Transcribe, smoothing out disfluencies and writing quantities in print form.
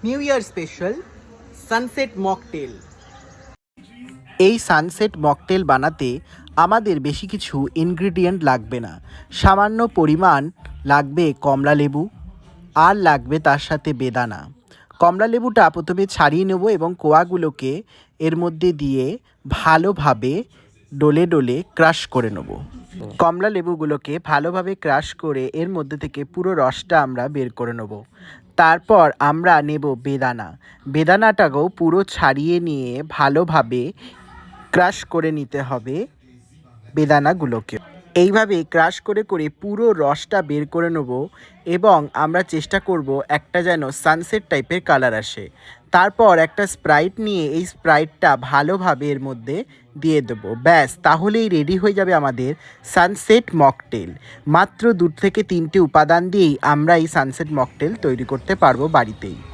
New year special sunset mocktail. এই sunset mocktail বানাতে আমাদের বেশি কিছু ইনগ্রিডিয়েন্ট লাগবে না। সামান্য পরিমাণ লাগবে কমলা লেবু, আর লাগবে তার সাথে বেদানা। কমলা লেবুটা প্রথমে ছাড়িয়ে নেব এবং কোয়াগুলোকে এর মধ্যে দিয়ে ভালোভাবে ডলে ডলে ক্রাশ করে নেব। কমলা লেবুগুলোকে ভালোভাবে ক্রাশ করে এর মধ্যে থেকে পুরো রসটা আমরা বের করে নেব। তারপর আমরা নেব বেদানা। বেদানাটাকেও পুরো ছাড়িয়ে নিয়ে ভালোভাবে ক্রাশ করে নিতে হবে বেদানাগুলোকে। এইভাবে ক্রাশ করে করে পুরো রসটা বের করে নেব এবং আমরা চেষ্টা করব একটা যেন সানসেট টাইপের কালার আসে। তারপর একটা স্প্রাইট নিয়ে এই স্প্রাইটটা ভালোভাবে এর মধ্যে দিয়ে দেবো। ব্যাস, তাহলেই রেডি হয়ে যাবে আমাদের সানসেট মকটেল। মাত্র 2 থেকে 3টে উপাদান দিয়েই আমরা এই সানসেট মকটেল তৈরি করতে পারবো বাড়িতেই।